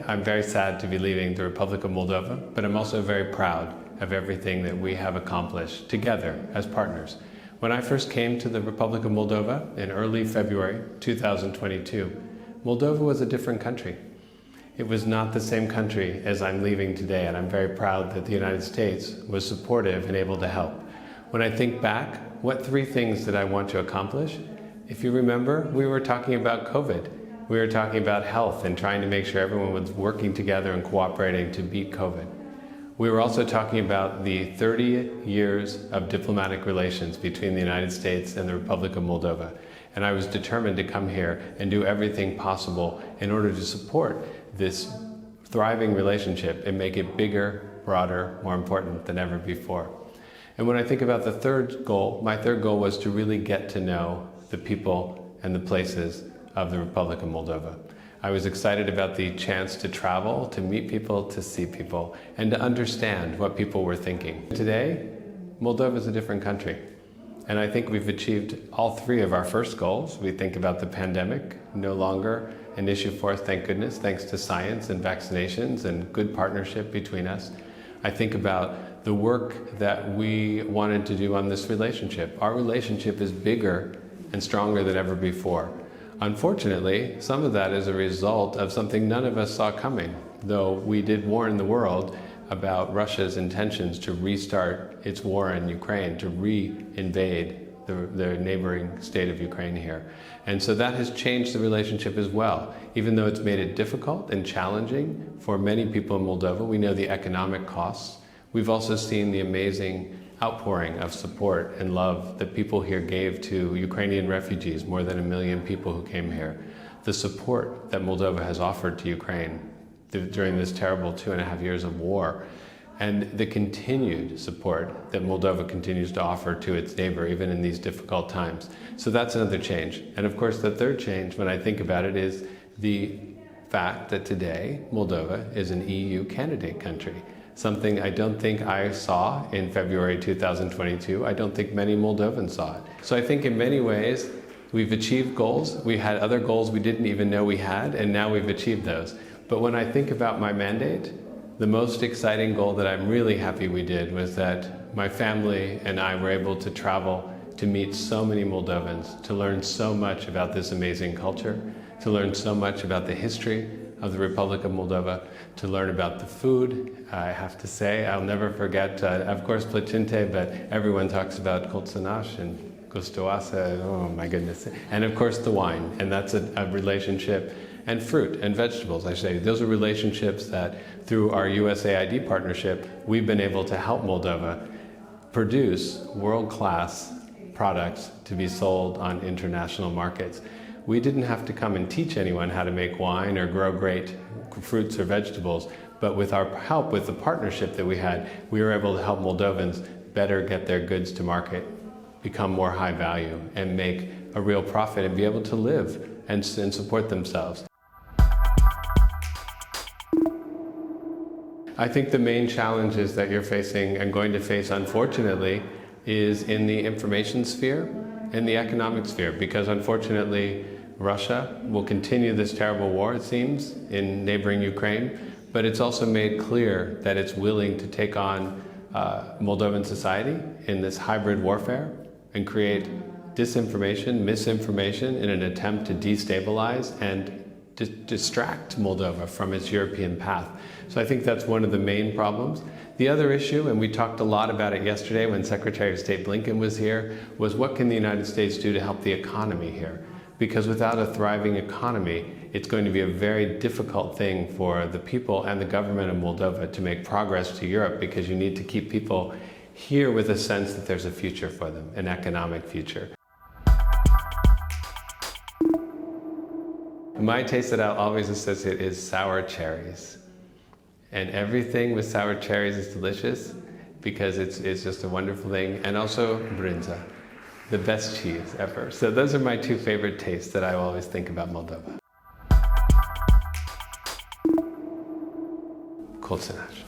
I'm very sad to be leaving the Republic of Moldova, but I'm also very proud of everything that we have accomplished together as partners. When I first came to the Republic of Moldova in early February 2022, Moldova was a different country. It was not the same country as I'm leaving today, and I'm very proud that the United States was supportive and able to help. When I think back, what three things did I want to accomplish? If you remember, we were talking about COVID. We were talking about health and trying to make sure everyone was working together and cooperating to beat COVID. We were also talking about the 30 years of diplomatic relations between the United States and the Republic of Moldova. And I was determined to come here and do everything possible in order to support this thriving relationship and make it bigger, broader, more important than ever before. And when I think about the third goal, my third goal was to really get to know the people and the places of the Republic of Moldova. I was excited about the chance to travel, to meet people, to see people, and to understand what people were thinking. Today, Moldova is a different country. And I think we've achieved all three of our first goals. We think about the pandemic, no longer an issue for us, thank goodness, thanks to science and vaccinations and good partnership between us. I think about the work that we wanted to do on this relationship. Our relationship is bigger and stronger than ever before. Unfortunately, some of that is a result of something none of us saw coming, though we did warn the world about Russia's intentions to restart its war in Ukraine, to re-invade the neighboring state of Ukraine here. And so that has changed the relationship as well. Even though it's made it difficult and challenging for many people in Moldova, we know the economic costs. We've also seen the amazing outpouring of support and love that people here gave to Ukrainian refugees, more than 1 million people who came here. The support that Moldova has offered to Ukraine during this terrible 2.5 years of war, and the continued support that Moldova continues to offer to its neighbor, even in these difficult times. So that's another change. And of course, the third change, when I think about it, is the fact that today Moldova is an EU candidate country. Something I don't think I saw in February 2022. I don't think many Moldovans saw it. So I think in many ways, we've achieved goals. We had other goals we didn't even know we had, and now we've achieved those. But when I think about my mandate, the most exciting goal that I'm really happy we did was that my family and I were able to travel to meet so many Moldovans, to learn so much about this amazing culture, to learn so much about the history of the Republic of Moldova, to learn about the food. I have to say, I'll never forget, of course, plăcinte, but everyone talks about colțunași and gustul, oh my goodness. And of course the wine, and that's a relationship, and fruit and vegetables, I say. Those are relationships that through our USAID partnership, we've been able to help Moldova produce world-class products to be sold on international markets. We didn't have to come and teach anyone how to make wine or grow great fruits or vegetables, but with our help, with the partnership that we had, we were able to help Moldovans better get their goods to market, become more high value, and make a real profit and be able to live and support themselves. I think the main challenges that you're facing and going to face, unfortunately, is in the information sphere and the economic sphere, because unfortunately Russia will continue this terrible war, it seems, in neighboring Ukraine, but it's also made clear that it's willing to take on Moldovan society in this hybrid warfare and create disinformation, misinformation in an attempt to destabilize and distract Moldova from its European path. So I think that's one of the main problems. The other issue, and we talked a lot about it yesterday when Secretary of State Blinken was here, was what can the United States do to help the economy here? Because without a thriving economy, it's going to be a very difficult thing for the people and the government of Moldova to make progress to Europe, because you need to keep people here with a sense that there's a future for them, an economic future. My taste that I'll always associate is sour cherries. And everything with sour cherries is delicious because it's just a wonderful thing. And also brânză, the best cheese ever. So those are my two favorite tastes that I always think about Moldova. Colțunași.